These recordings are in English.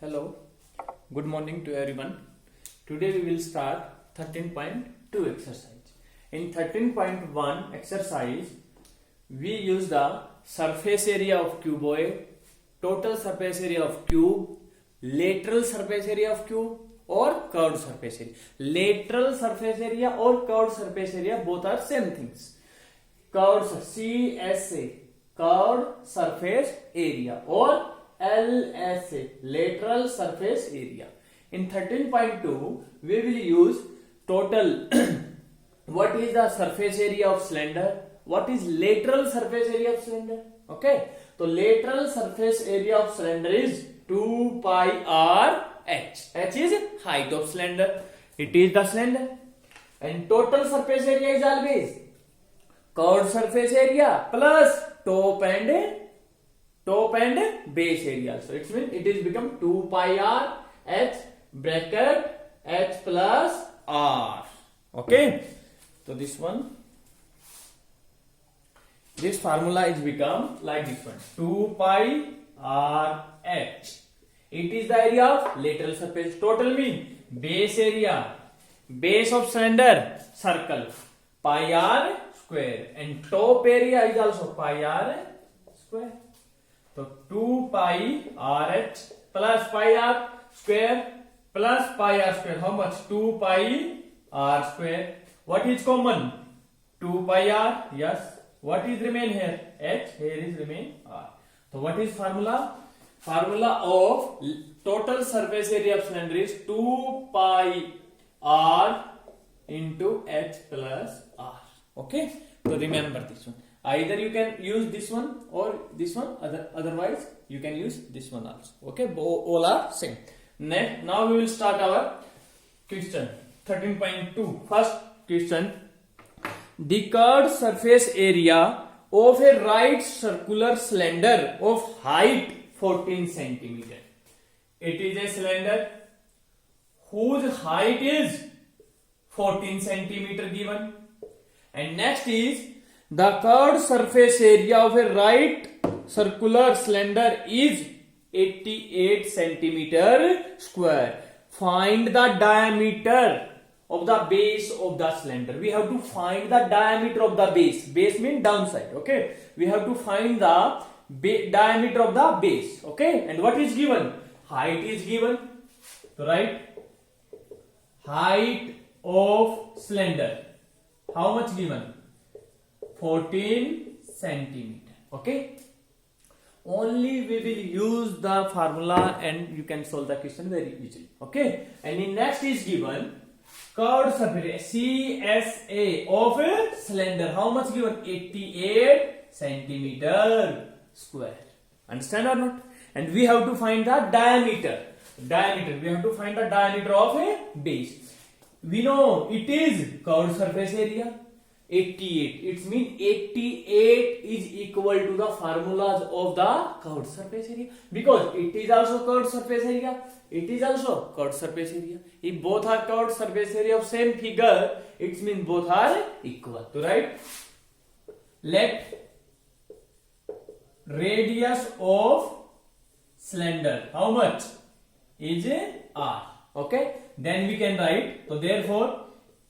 Hello, good morning to everyone. Today we will start 13.2 exercise. In 13.1 exercise, we use the surface area of cuboid, total surface area of cube, lateral surface area of cube or curved surface area. Lateral surface area or curved surface area both are same things. Curved CSA, curved surface area or LSA, lateral surface area. In 13.2 we will use total what is the surface area of cylinder, what is lateral surface area of cylinder. Okay, so lateral surface area of cylinder is 2 pi r h. H is height of cylinder, it is the cylinder, and total surface area is always curved surface area plus top and base area. So it means it is become 2 pi r h bracket h plus r. Okay, so this formula is become like this one, 2 pi r h. It is the area of lateral surface. Total mean base area, base of cylinder circle, pi r square, and top area is also pi r square. So 2 pi r h plus pi r square plus pi r square. How much? 2 pi r square. What is common? 2 pi r. Yes. What is remain here? H. Here is remain r. So what is formula? Formula of total surface area of cylinder is 2 pi r into h plus r. Okay. So remember this one. Either you can use this one or this one, otherwise you can use this one also. Okay, all are same. Next, now we will start our question 13.2. First question: the curved surface area of a right circular cylinder of height 14 centimeter. It is a cylinder whose height is 14 centimeter given, and next is the curved surface area of a right circular cylinder is 88 centimeter square. Find the diameter of the base of the cylinder. We have to find the diameter of the base. Base means downside. Okay, we have to find the diameter of the base. Okay, and what is given? Height is given. So write height of cylinder. How much given? 14 centimeter. Okay, only we will use the formula and you can solve the question very easily. Okay, and in next is given curved surface CSA of a cylinder. How much given? 88 centimeter square. Understand or not? And we have to find the diameter. We have to find the diameter of a base. We know it is curved surface area 88. It means 88 is equal to the formulas of the curved surface area, because it is also curved surface area, it is also curved surface area. If both are curved surface area of same figure, it means both are equal. So right, let radius of cylinder how much is r. Okay, then we can write, so therefore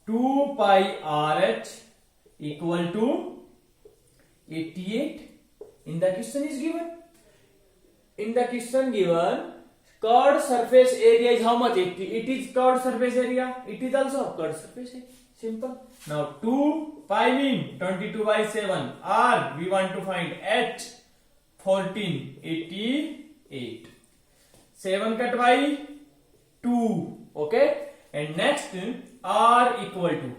2 pi r h equal to 88. In the question is given. In the question given, curved surface area is how much? 80. It is curved surface area. It is also curved surface area. Simple. Now 2 pi mean 22 by 7. R we want to find. H 14. 88. 7 cut by 2. Okay. And next R equal to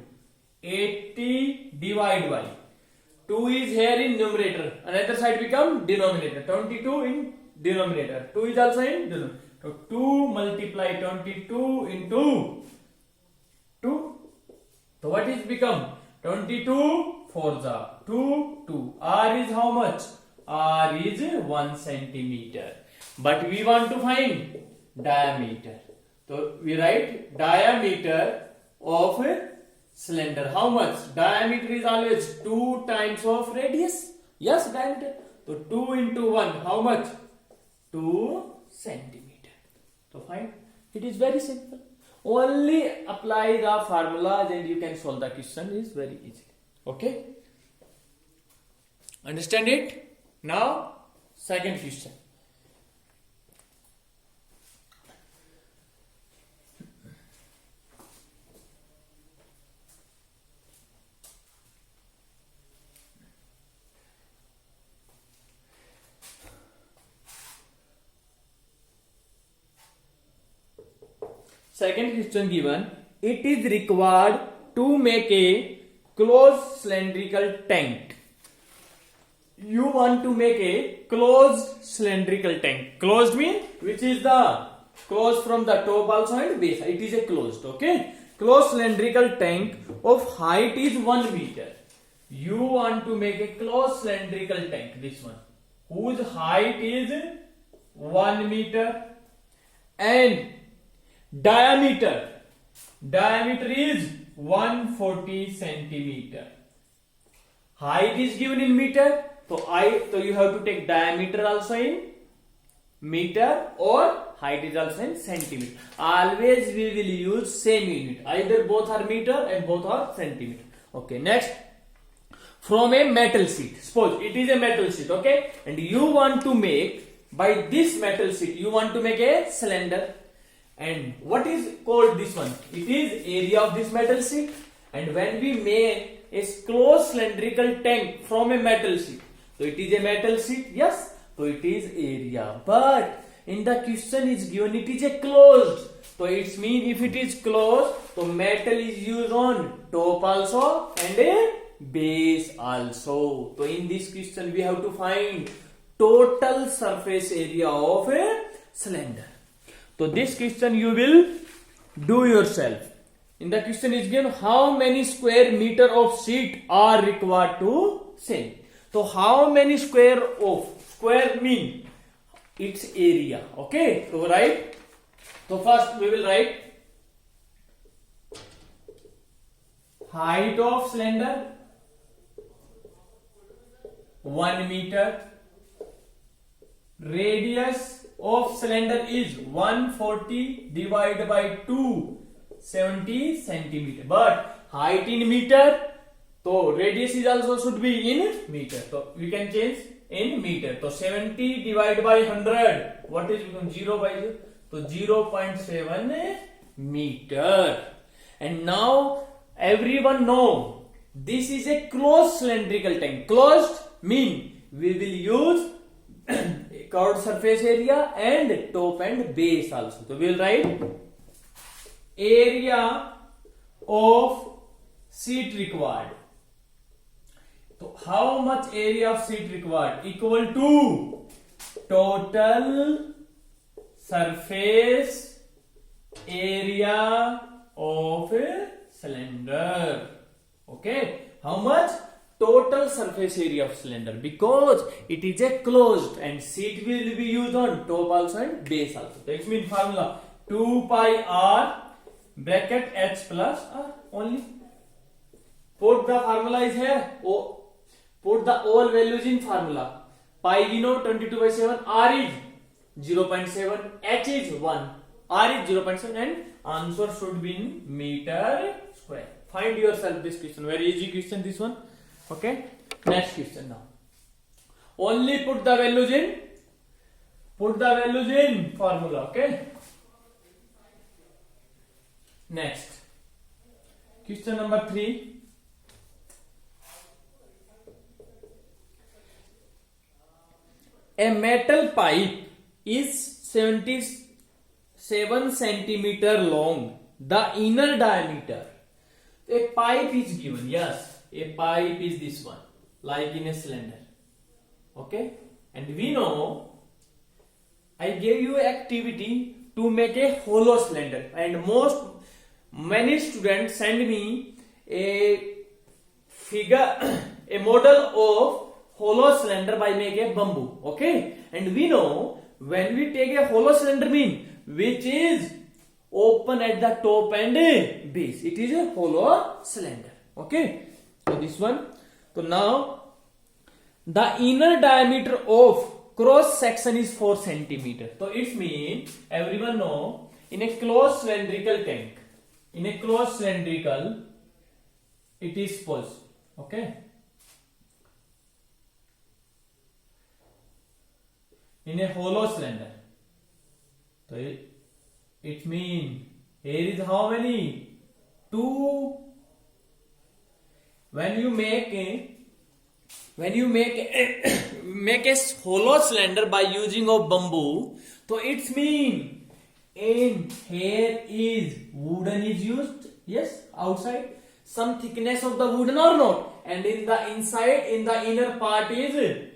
80 divided by 2 is here in numerator, another side become denominator. 22 in denominator, 2 is also in denominator. So 2 multiply 22 into 2. So what is become? 22 4 the 2. R is how much? R is 1 centimeter. But we want to find diameter. So we write diameter of a cylinder. How much? Diameter is always 2 times of radius. Yes, diameter. So 2 into 1, how much? 2 centimeter. So fine. It is very simple. Only apply the formulas and you can solve the question is very easy. Okay. Understand it? Now, second question. Second question given, it is required to make a closed cylindrical tank. You want to make a closed cylindrical tank. Closed means which is the closed from the top also and base. It is a closed, okay? Closed cylindrical tank of height is 1 meter. You want to make a closed cylindrical tank, this one, whose height is 1 meter and diameter is 140 centimeter. Height is given in meter, so you have to take diameter also in meter or height is also in centimeter. Always we will use same unit. Either both are meter and both are centimeter. Okay, next. From a metal sheet. Suppose it is a metal sheet, okay? And you want to make, by this metal sheet, you want to make a cylinder. And what is called this one? It is area of this metal sheet. And when we make a closed cylindrical tank from a metal sheet, so it is a metal sheet, yes, so it is area. But in the question is given it is a closed. So it means if it is closed, so metal is used on top also and a base also. So in this question we have to find total surface area of a cylinder. So this question you will do yourself. In the question is given how many square meter of sheet are required to sell. So how many square mean its area. Okay, so write. So first we will write height of cylinder 1 meter, radius of cylinder is 140 divided by 270 centimeter, but height in meter, so radius is also should be in meter, so we can change in meter. So 70 divided by 100, what is 0 by 0, so 0.7 meter. And now everyone know this is a closed cylindrical tank. Closed mean we will use curved surface area and top and base also. So we will write area of sheet required. So how much area of sheet required? Equal to total surface area of a cylinder. Okay, how much? Total surface area of cylinder, because it is a closed and sheet will be used on top also and base also. That means formula 2 pi r bracket h plus r only. Put the formula is here. Put the all values in formula. Pi we know 22 by 7, r is 0.7, h is 1, r is 0.7 and answer should be in meter square. Find yourself this question. Very easy question this one. Okay, next question now. Only put the values in formula. Okay. Next, question number 3. A metal pipe is 77 centimeter long. The inner diameter. A pipe is given. Yes. A pipe is this one, like in a cylinder. Okay, and we know I gave you activity to make a hollow cylinder, and many students send me a figure, a model of hollow cylinder by making a bamboo. Okay, and we know when we take a hollow cylinder mean which is open at the top and base, it is a hollow cylinder. Okay. So this one. So now the inner diameter of cross section is 4 centimeter. So it means everyone know in a closed cylindrical tank, in a closed cylindrical, it is suppose, okay. In a hollow cylinder, so it means here is how many? 2. When you make make a hollow cylinder by using of bamboo, so it means in here is wooden is used, yes, outside some thickness of the wooden or not, and in the inside, in the inner part is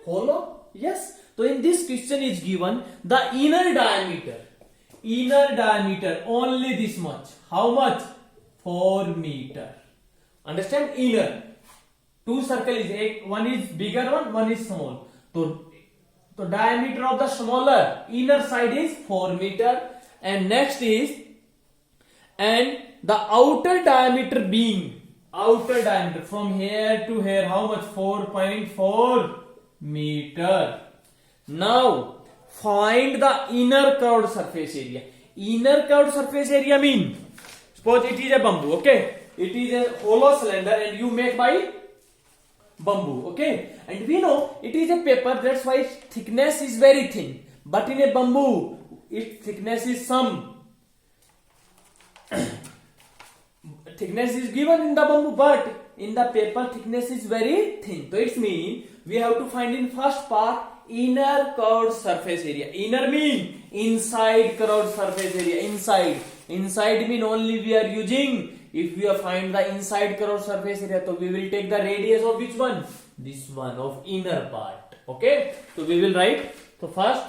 hollow, yes. So in this question is given the inner diameter only this much. How much? 4 meter. Understand? Inner. Two circle is one is bigger one is small. So diameter of the smaller inner side is 4 meter, and next is, and the outer diameter being from here to here, how much? 4.4 meter. Now find the inner curved surface area. Inner curved surface area mean, suppose it is a bamboo, okay, it is a hollow cylinder and you make by bamboo, okay, and we know it is a paper, that's why its thickness is very thin, but in a bamboo its thickness is some thickness is given in the bamboo, but in the paper thickness is very thin. So it means we have to find in first part inner curved surface area. Inner mean inside curved surface area. Inside mean only we are using, if we find the inside curved surface area, so we will take the radius of which one? This one, of inner part, okay. So we will write, so first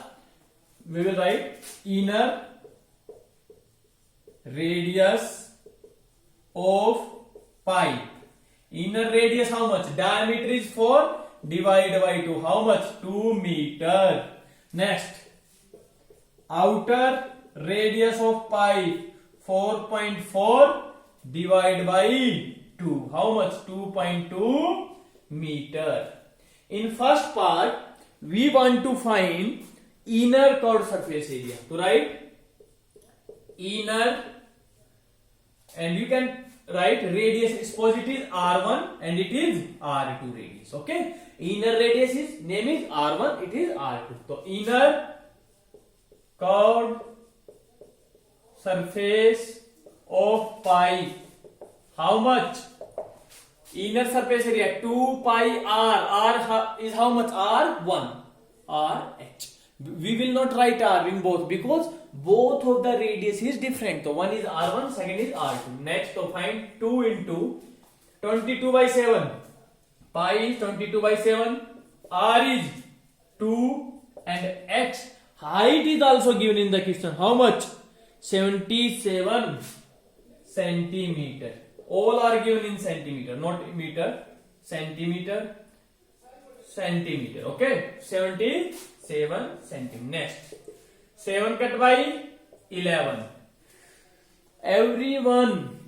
we will write inner radius of pipe. Inner radius how much? Diameter is 4 divided by 2. How much? 2 meter. Next, outer radius of pipe 4.4 divided by 2. How much? 2.2 meter. In first part, we want to find inner curved surface area. To write inner, and you can write radius, suppose it is R1 and it is R2 radius, okay. Inner radius is, name is R1, it is R2. So inner curved surface of pipe, how much? Inner surface area 2 pi r is how much? R1 RH. We will not write R in both because both of the radius is different. So one is R1, second is R2. Next, so find 2 into 22 by 7. Pi is 22 by 7. R is 2 and H height is also given in the question. How much? 77 centimeter. All are given in centimeter, not meter. Centimeter. Okay. 77 centimeter. Next, 7 cut by 11. Everyone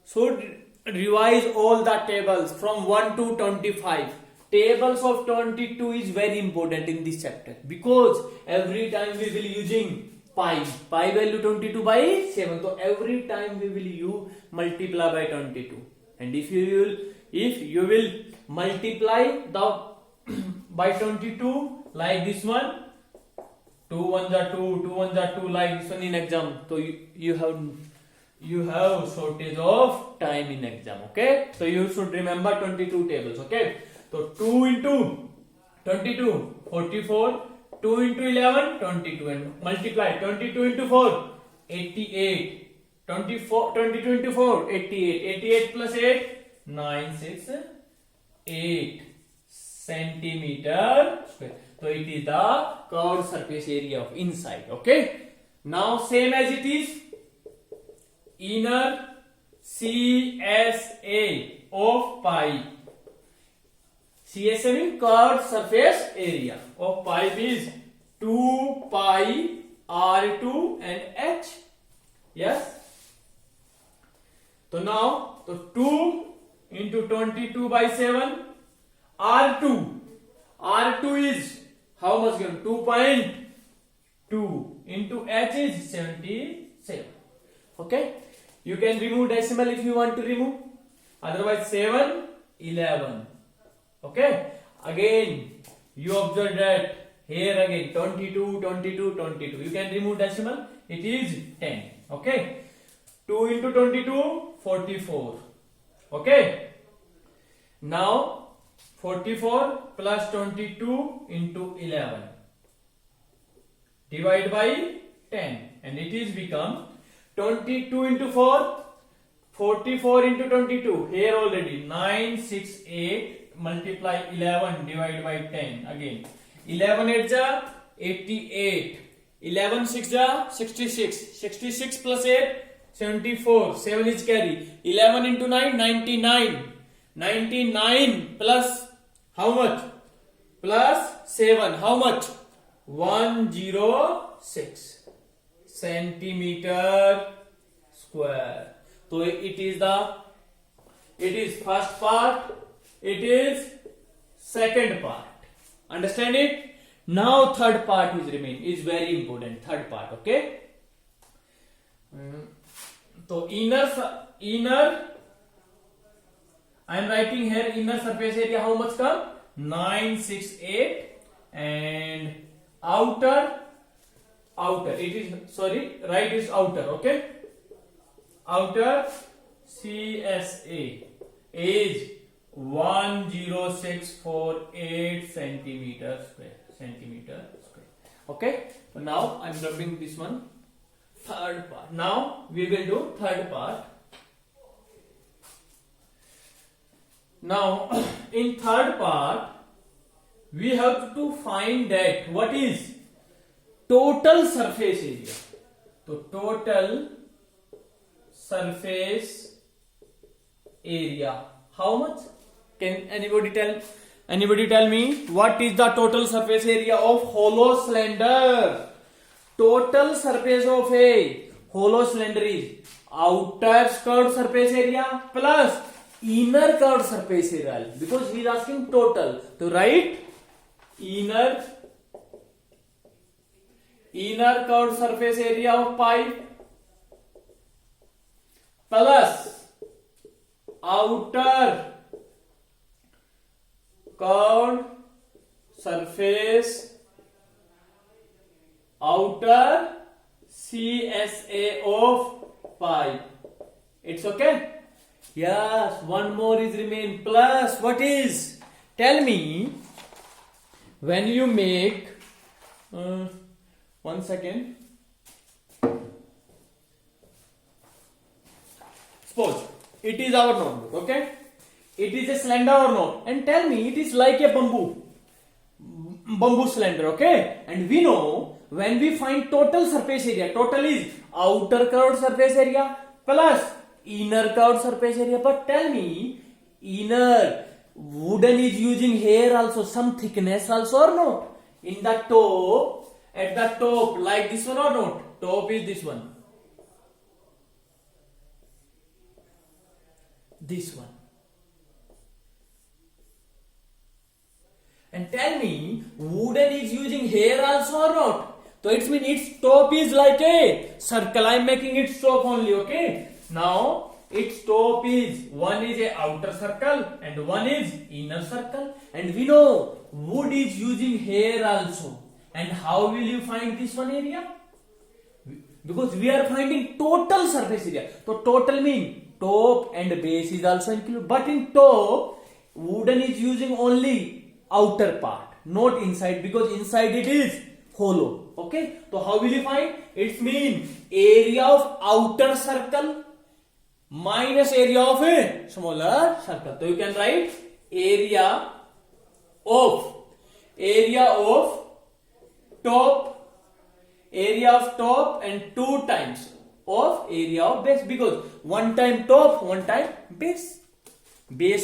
should revise all the tables from 1 to 25. Tables of 22 is very important in this chapter because every time we will using pi value 22 by 7. So every time we will use multiply by 22. And if you will multiply the by 22 like this one, 2 1 are 2, 2 1 are 2, like this one in exam. So you have shortage of time in exam, okay. So you should remember 22 tables, okay. So 2 into 22 44, 2 into 11 22, and multiply 22 into 4 88, 22 into 4 88, 88 plus 8 968 centimeter square. So it is the curved surface area of inside, okay. Now same as it is inner CSA of pipe. CSA means curved surface area of pipe is 2 pi R2 and H. Yes. So now, so 2 into 22 by 7 R2 R2 is how much given? 2.2 into H is 77. Okay, you can remove decimal if you want to remove, otherwise 7 11. Okay, again you observe that here again 22 22 22, you can remove decimal, it is 10. Okay, 2 into 22 44. Okay, now 44 plus 22 into 11 divide by 10, and it is become 22 into 4, 44 into 22, here already 968 multiply 11 divide by 10, again 11 8 ja 88, 11 6 ja 66, 66 plus 8 74, 7 is carry, 11 into 9 99, 99 plus how much? Plus 7, how much? 106 centimeter square. So it is first part, it is second part. Understand it? Now third part is remain, is very important. Third part, okay? So inner I am writing here inner surface area how much come? 968, and outer it is, sorry, right is outer, okay? Outer CSA is 10648 centimeter square. Okay, so now I am rubbing this one, third part. Now we will do third part. Now in third part we have to find that what is total surface area. So total surface area, how much? Can anybody tell me what is the total surface area of hollow cylinder? Total surface of a hollow cylinder is outer curved surface area plus inner curved surface area, because he is asking total. So write inner curved surface area of pipe plus outer curved surface, outer CSA of pipe. It's okay? Yes, one more is remain, plus what is? Tell me, when you make 1 second. Suppose it is our notebook, okay? It is a cylinder or not? And tell me, it is like a bamboo cylinder, okay? And we know when we find total surface area, total is outer curved surface area plus inner curved surface area. But tell me, inner wooden is using here also some thickness also or not? In the top, at the top, like this one or not? Top is this one. This one. And tell me, wooden is using here also or not? So it means its top is like a circle. I am making its top only, okay? Now, its top is, one is a outer circle and one is inner circle. And we know wood is using here also. And how will you find this one area? Because we are finding total surface area. So total means top and base is also included. But in top, wooden is using only outer part, not inside, because inside it is hollow. Okay, so how will you find? It means area of outer circle minus area of a smaller circle. So you can write area of top and 2 times of area of base, because 1 time top, 1 time base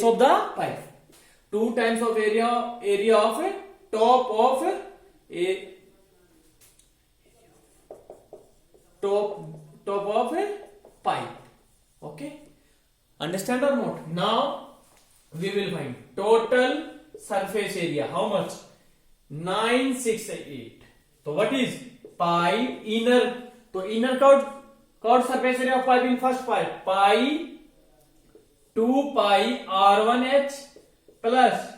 of the pipe. 2 times of area of a top of a top of a pipe. Okay, understand or not? Now we will find total surface area. How much? 968. So what is pi inner? So inner chord surface area of pipe in first pipe, pi 2 pi r1h plus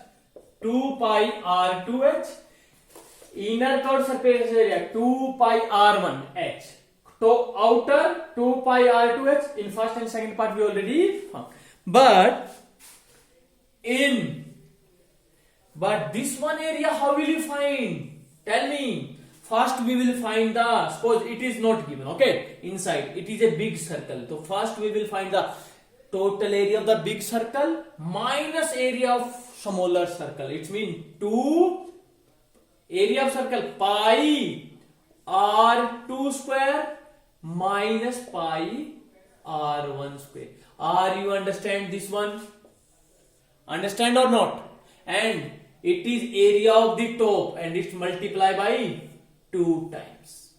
2 pi r2h. Inner chord surface area 2 pi r1h. So outer 2 pi r2h in first and second part we already found. But this one area how will you find? Tell me. First we will find the, suppose it is not given, okay, inside it is a big circle. So first we will find the total area of the big circle minus area of smaller circle. It means 2 area of circle pi r2 square minus pi r1 square. Are you understand this one? Understand or not? And it is area of the top and it's multiplied by 2 times.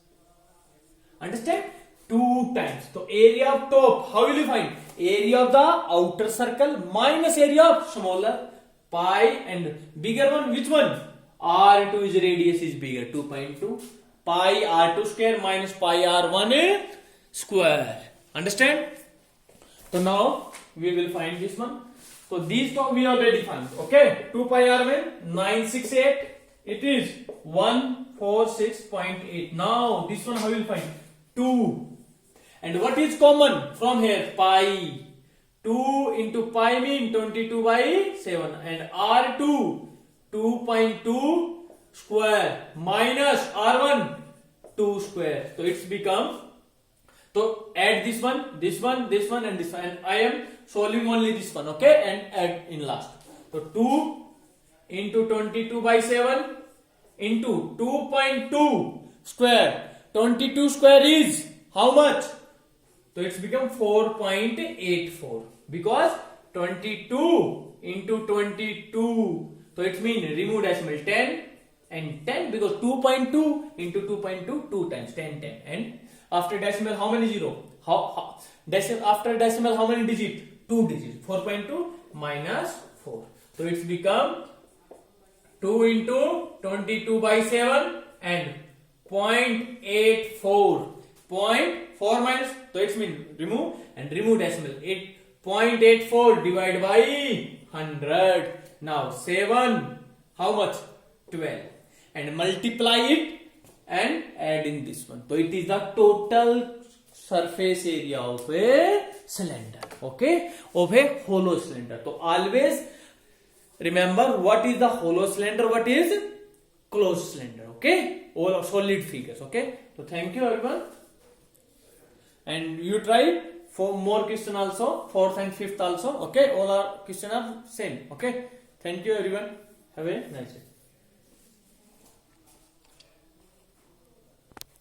Understand? 2 times. So area of top, how will you find? Area of the outer circle minus area of smaller, pi, and bigger one, which one? R2 is radius is bigger, 2.2. Pi R2 square minus pi R1 square. Understand? So now we will find this one. So these two we already found. Okay, 2 pi R1 968. It is 146.8. Now this one how will find? 2. And what is common from here? Pi. 2 into pi mean 22 by 7. And R2 2.2 square minus R1 2 square. So it's become, so add this one, this one, this one and this one. And I am solving only this one, okay, and add in last. So 2 into 22 by 7 into 2.2 square. 22 square is how much? So it's become 4.84 because 22 into 22. So it means remove decimal 10 and 10 because 2.2 into 2.2 2 times 10 10 and after decimal how many zero? After decimal how many digit? 2 digits. 4.2 minus 4. So it's become 2 into 22 by 7 and 0.84. 0.4 minus, so it's mean remove and remove decimal. 0.84 divided by 100. Now 7, how much? 12. And multiply it and add in this one. So it is the total surface area of a cylinder. Okay, of a hollow cylinder. So always remember what is the hollow cylinder, what is closed cylinder. Okay, all solid figures. Okay, so thank you everyone. And you try for more question also, 4th and 5th also. Okay, all our question are same. Okay, thank you everyone. Have a nice day.